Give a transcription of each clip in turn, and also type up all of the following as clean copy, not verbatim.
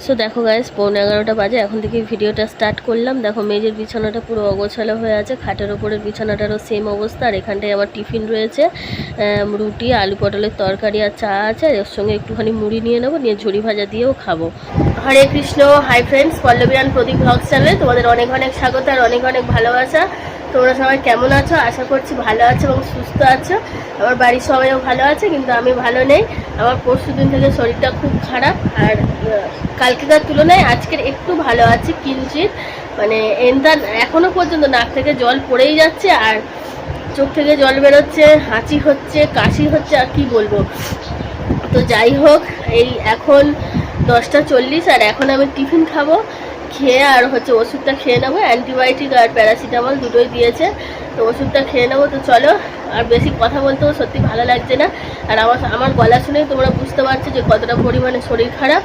So দেখো guys 11:15 বাজে, এখন থেকে ভিডিওটা স্টার্ট করলাম। দেখো মেজের বিছানাটা পুরো অগোছালো হয়ে আছে, খাটের ওপরের বিছানাটারও সেম অবস্থা। আর এখানটায় আমার টিফিন রয়েছে, রুটি, আলু পটলের তরকারি আর চা আছে। আর এর সঙ্গে একটুখানি মুড়ি নিয়ে নেবো, নিয়ে ঝুড়ি ভাজা দিয়েও খাবো। হরে কৃষ্ণ, হাই ফ্রেন্ডস, পল্লবী প্রদীপ ব্লগস চ্যানেলে তোমাদের অনেক অনেক স্বাগত আর অনেক অনেক ভালোবাসা। তোমরা সবাই কেমন আছো? আশা করছি ভালো আছো এবং সুস্থ আছো। আমার বাড়ির সবাইও ভালো আছে, কিন্তু আমি ভালো নেই। আমার পরশুদিন থেকে শরীরটা খুব খারাপ, আর কালকেকার তুলনায় আজকের একটু ভালো আছে কিঞ্চিত। মানে এখনো পর্যন্ত নাক থেকে জল পড়েই যাচ্ছে, আর চোখ থেকে জল বেরোচ্ছে, হাঁচি হচ্ছে, কাশি হচ্ছে, আর কি বলবো। তো যাই হোক, এই এখন 10:40, আর এখন আমি টিফিন খাবো, খেয়ে আর ওষুধটা খেয়ে নেবো। অ্যান্টিবায়োটিক আর প্যারাসিটামল দুটোই দিয়েছে, তো ওষুধটা খেয়ে নেবো। তো চলো, আর বেশি কথা বলতেও সত্যি ভালো লাগছে না। আর আমার গলা শুনেই তোমরা বুঝতে পারছো যে কতটা পরিমাণে শরীর খারাপ।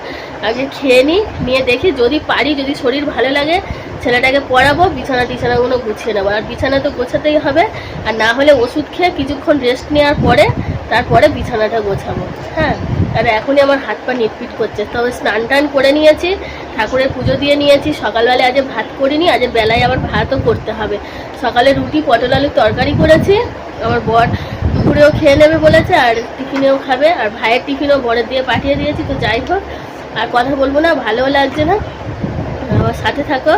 আগে খেয়ে নিয়ে দেখি, যদি পারি, যদি শরীর ভালো লাগে, ছেলেটাকে পড়াবো, বিছানাগুলো গুছিয়ে নেবো। আর বিছানা তো গোছাতেই হবে, আর না হলে ওষুধ খেয়ে কিছুক্ষণ রেস্ট নেওয়ার পরে তারপরে বিছানাটা গোছাবো। হ্যাঁ, আর এখনই আমার হাত পা নিটপিট করছে। তবে স্নান টান করে নিয়েছি, ঠাকুরের পুজো দিয়ে নিয়েছি। সকালবেলায় আজ ভাত করিনি, আজ বেলায় আবার ভাতও করতে হবে। সকালে রুটি পটল আলুর তরকারি করেছি, আমার বর দুপুরেও খেয়ে নেবে বলেছে, আর টিফিনেও খাবে। আর ভাইয়ের টিফিনও বরের দিয়ে পাঠিয়ে দিয়েছি। তো যাই হোক, আর কথা বলবো না, ভালোও লাগছে না। আমার সাথে থাকো।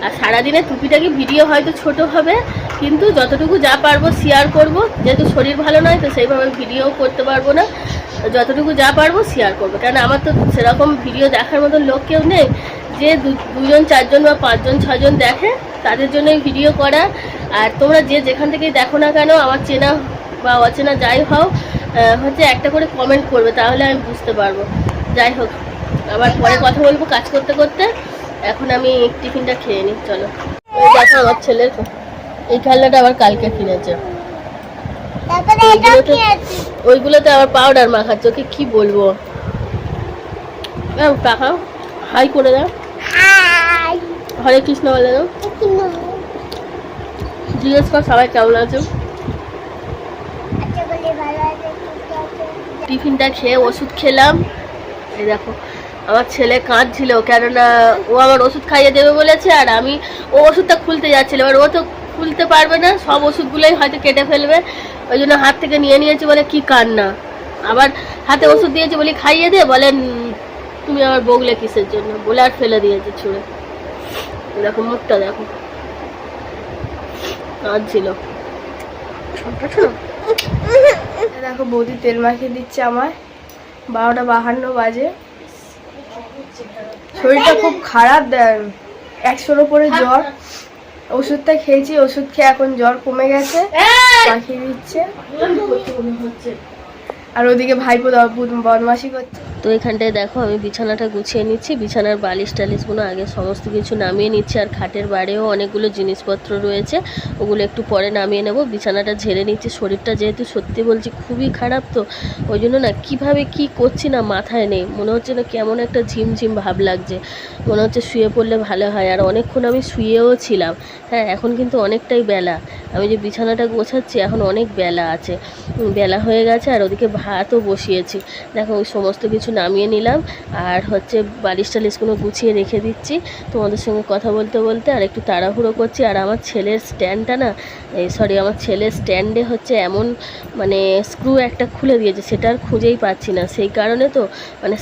আর সারাদিনে টুকিটাকি ভিডিও হয়তো ছোট হবে, কিন্তু যতটুকু যা পারবো শেয়ার করব। যেহেতু শরীর ভালো নয়, তো সেইভাবে ভিডিও করতে পারবো না। যতটুকু যা পারবো শেয়ার করবো, কারণ আমার তো সেরকম ভিডিও দেখার মতো লোক কেউ নেই। যে দুজন, চারজন বা 5জন 6জন দেখে, তাদের জন্যই ভিডিও করা। আর তোমরা যে যেখান থেকেই দেখো না কেন, আমার চেনা বা অচেনা যাই হও, একটা করে কমেন্ট করবে, তাহলে আমি বুঝতে পারবো। যাই হোক, আবার পরে কথা বলবো কাজ করতে করতে। এখন আমি টিফিনটা খেয়ে নিই, চলো। ওই দেখো আমার ছেলের এই খেলনাটা আবার কালকে কিনেছে। ওইগুলোতে আবার পাউডার মাখাচ্ছে, ওকে কি বলবো। টাকা হাই করে দাও, হরে কৃষ্ণ বলে দাও, জিজ্ঞেস কর সবাই কেমন আছে। টিফিনটা খেয়ে ওষুধ খেলাম। এই দেখো, আমার ছেলে কাঁদছিল, কেননা ও আমার ওষুধ খাইয়ে দেবে বলেছে, আর ও ওষুধটা খুলতে যাচ্ছিল। এবার ও তো খুলতে পারবে না, সব ওষুধগুলোই হয়তো কেটে ফেলবে, ওই জন্য হাত থেকে নিয়ে নিয়েছে। বলে কি কান্না, আবার হাতে ওষুধ দিয়েছে, বলি খাইয়ে দে, বলেন তুমি আমার বগলে কিসের জন্য, বলে আর ফেলে দিয়েছে ছুঁড়ে। দেখো মুখটা দেখো, কাঁদছিল। দেখো বৌদি তেল মাখিয়ে দিচ্ছে আমার। 12:52 বাজে। শরীরটা খুব খারাপ, 100-র উপরে জ্বর। ওষুধটা খেয়েছি, ওষুধ খেয়ে এখন জ্বর কমে গেছে, মাখিয়ে দিচ্ছে। আর ওদিকে ভাইপো বদমাশি করছে। তো এখানটায় দেখো আমি বিছানাটা গুছিয়ে নিচ্ছি, বিছানার বালিশ টালিশগুলো আগে সমস্ত কিছু নামিয়ে নিচ্ছি। আর খাটের বাড়িও অনেকগুলো জিনিসপত্র রয়েছে, ওগুলো একটু পরে নামিয়ে নেব। বিছানাটা ঝেড়ে নিচ্ছি, শরীরটা যেহেতু সত্যি বলছি খুবই খারাপ, তো ওই জন্য না কীভাবে কী করছি না মাথায় নেই। মনে হচ্ছে না কেমন একটা ঝিমঝিম ভাব লাগছে, মনে হচ্ছে শুয়ে পড়লে ভালো হয়। আর অনেকক্ষণ আমি শুয়েও ছিলাম। হ্যাঁ, এখন কিন্তু অনেকটাই বেলা, আমি যে বিছানাটা গোছাচ্ছি এখন অনেক বেলা আছে, বেলা হয়ে গেছে। আর ওদিকে ভাতও বসিয়েছি। দেখো ওই সমস্ত কিছু নামিয়ে নিলাম, আর বালিশ টালিশগুলো গুছিয়ে রেখে দিচ্ছি তোমাদের সঙ্গে কথা বলতে বলতে। আর একটু তাড়াহুড়ো করছি। আর আমার ছেলের স্ট্যান্ডটা না, আমার ছেলের স্ট্যান্ডে এমন মানে স্ক্রু একটা খুলে দিয়েছে, সেটা আর খুঁজেই পাচ্ছি না। সেই কারণে তো মানে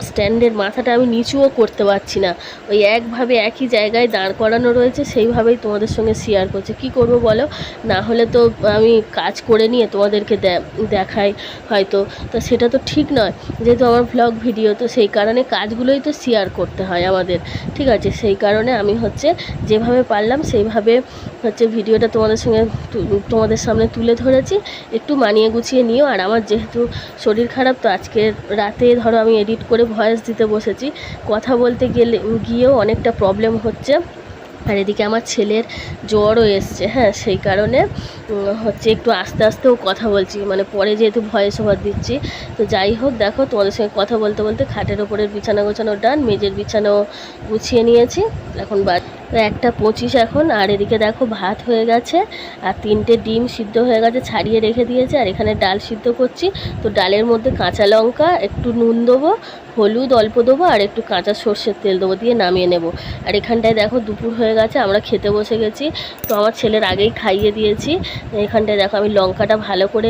স্ট্যান্ডের মাথাটা আমি নিচুও করতে পারছি না, ওই একভাবে একই জায়গায় দাঁড় করানো রয়েছে, সেইভাবেই তোমাদের সঙ্গে শেয়ার করছি। কি করব বলো, না হলে তো আমি কাজ করে নিয়ে তোমাদেরকে দেখাই হয়তো, তো সেটা তো ঠিক নয়। যেহেতু আমার ভ্লগ ভিডিও, তো সেই কারণে কাজগুলোই তো শেয়ার করতে হয় আমাদের, ঠিক আছে। সেই কারণে আমি যেভাবে পারলাম সেইভাবে ভিডিওটা তোমাদের সামনে তুলে ধরেছি। একটু মানিয়ে গুছিয়ে নিও। আর আমার যেহেতু শরীর খারাপ, তো আজকের রাতে ধরো আমি এডিট করে ভয়েস দিতে বসেছি, কথা বলতে গিয়েও অনেকটা প্রবলেম হচ্ছে। আর এদিকে আমার ছেলের জ্বরও এসছে। হ্যাঁ, সেই কারণে একটু আস্তে আস্তেও কথা বলছি, মানে পরে যেহেতু ভয়েস ওভার দিচ্ছি। তো যাই হোক, দেখো তোমাদের সঙ্গে কথা বলতে বলতে খাটের ওপরের বিছানা গোছানো ডান, মেজের বিছানাও গুছিয়ে নিয়েছি। এখন তো 1:25 এখন। আর এদিকে দেখো ভাত হয়ে গেছে আর 3টে ডিম সিদ্ধ হয়ে গেছে, ছাড়িয়ে রেখে দিয়েছে। আর এখানে ডাল সিদ্ধ করছি। তো ডালের মধ্যে কাঁচা লঙ্কা, একটু নুন দেবো, হলুদ অল্প দেবো, আর একটু কাঁচা সর্ষের তেল দেবো, দিয়ে নামিয়ে নেব। আর এখানটায় দেখো দুপুর হয়ে গেছে, আমরা খেতে বসে গেছি। তো আমার ছেলের আগেই খাইয়ে দিয়েছি। এখানটায় দেখো আমি লঙ্কাটা ভালো করে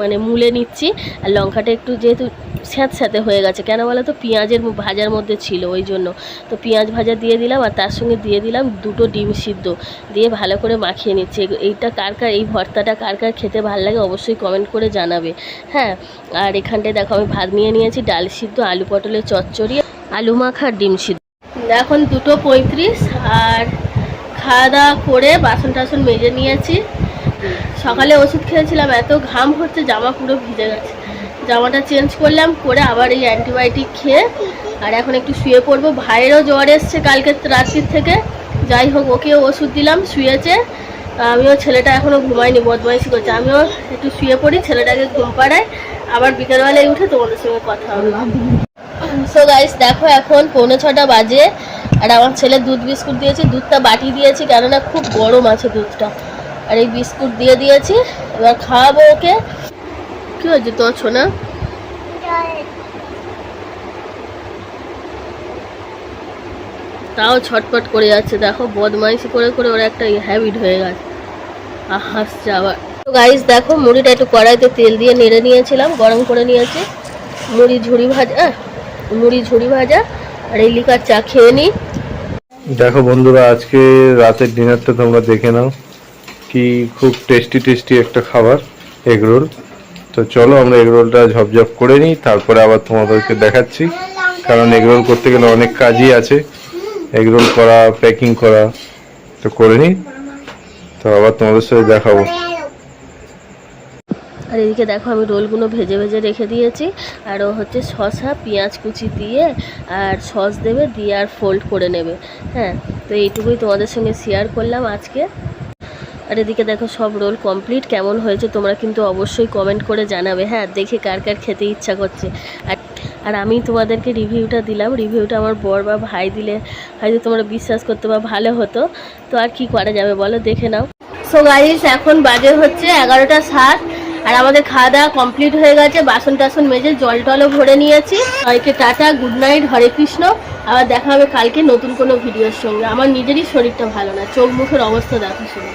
মানে মুলে নিচ্ছি। আর লঙ্কাটা একটু যেহেতু স্যাঁতস্যাঁতে হয়ে গেছে, কেন বলো তো, পেঁয়াজের ভাজার মধ্যে ছিল ওই জন্য। তো পেঁয়াজ ভাজা দিয়ে দিলাম আর তার সঙ্গে দিয়ে দিলাম 2টো ডিম সিদ্ধ, দিয়ে ভালো করে মাখিয়ে নিচ্ছি। এইটা কার কার, এই ভর্তাটা কার কার খেতে ভালো লাগে অবশ্যই কমেন্ট করে জানাবে। হ্যাঁ, আর এখানটায় দেখো আমি ভাত নিয়ে নিয়েছি, ডাল সিদ্ধ, আলু পটলের চচ্চড়ি, আলু মাখা, ডিম সিদ্ধ। এখন 2:35 আর খাওয়া দাওয়া করে বাসন টাসন মেজে নিয়েছি। সকালে ওষুধ খেয়েছিলাম, এত ঘাম হচ্ছে জামা পুরো ভিজে গেছে। জামাটা চেঞ্জ করলাম, করে আবার এই অ্যান্টিবায়োটিক খেয়ে আর এখন একটু শুয়ে পড়বো। ভাইয়েরও জ্বর এসছে কালকে রাত্রির থেকে, যাই হোক ওকেও ওষুধ দিলাম, শুয়েছে। আমিও, ছেলেটা এখনও ঘুমায়নি, বদমাইশি করছে। আমিও একটু শুয়ে পড়ি, ছেলেটাকে ঘুম পাড়াই, আবার বিকেলবেলায় উঠে তোমাদের সঙ্গে কথা হবে। সো গাইস দেখো এখন 5:45 বাজে আর আমার ছেলে দুধ বিস্কুট দিয়েছি। দুধটা বাটি দিয়েছি কেননা খুব গরম আছে দুধটা। আর এই বিস্কুট দিয়ে দিয়েছি, এবার খাওয়াবো ওকে। কি হয়েছে তো ছোনা? তাও ছটপট করে যাচ্ছে, দেখো বদমাইশি করে করে ওর একটা হ্যাবিট হয়ে গেছে, হাসছে আবার। তো গাইস দেখো মুড়িটা একটু কড়াইতে তেল দিয়ে নেড়ে নিয়েছিলাম, গরম করে নিয়েছি। মুড়ি ঝুড়ি ভাজা আর এই লিকার চা খেয়ে নিই। দেখো বন্ধুরা, আজকে রাতের ডিনারটা তোমরা দেখে নাও, কি খুব টেস্টি একটা খাবার, এগ রোল। তো চলো আমরা এগ রোলটা ঝপঝপ করে নিই, তারপরে আবার তোমাদেরকে দেখাচ্ছি। কারণ এগ রোল করতে গেলে অনেক কাজই আছে, এগ রোল করা, প্যাকিং করা। তো করে নিই, তো আবার তোমাদের সাথে দেখাবো। আর এদিকে দেখো আমি রোলগুলো ভেজে ভেজে রেখে দিয়েছি। আর ও হচ্ছে শসা পেঁয়াজ কুচি দিয়ে আর সস দেবে, দিয়ে আর ফোল্ড করে নেবে। হ্যাঁ, তো এইটুকুই তোমাদের সঙ্গে শেয়ার করলাম আজকে। আর এদিকে দেখো সব রোল কমপ্লিট। কেমন হয়েছে তোমরা কিন্তু অবশ্যই কমেন্ট করে জানাবে। হ্যাঁ, দেখে কার কার খেতে ইচ্ছা করছে। আর আমি তোমাদেরকে রিভিউটা দিলাম, রিভিউটা আমার বর বা ভাই দিলে হয়তো তোমরা বিশ্বাস করতে বা ভালো হতো। তো আর কি করা যাবে বলো, দেখে নাও। সো গাইস এখন বাজে হচ্ছে 11:07 আর আমাদের খাওয়া দাওয়া কমপ্লিট হয়ে গেছে। বাসন টাসন মেজে জল টলও ভরে নিয়েছি। সবাইকে টাটা, গুড নাইট, হরে কৃষ্ণ। আবার দেখা হবে কালকে নতুন কোনো ভিডিওর সঙ্গে। আমার নিজেরই শরীরটা ভালো না, চোখ মুখের অবস্থা দেখো শুনে।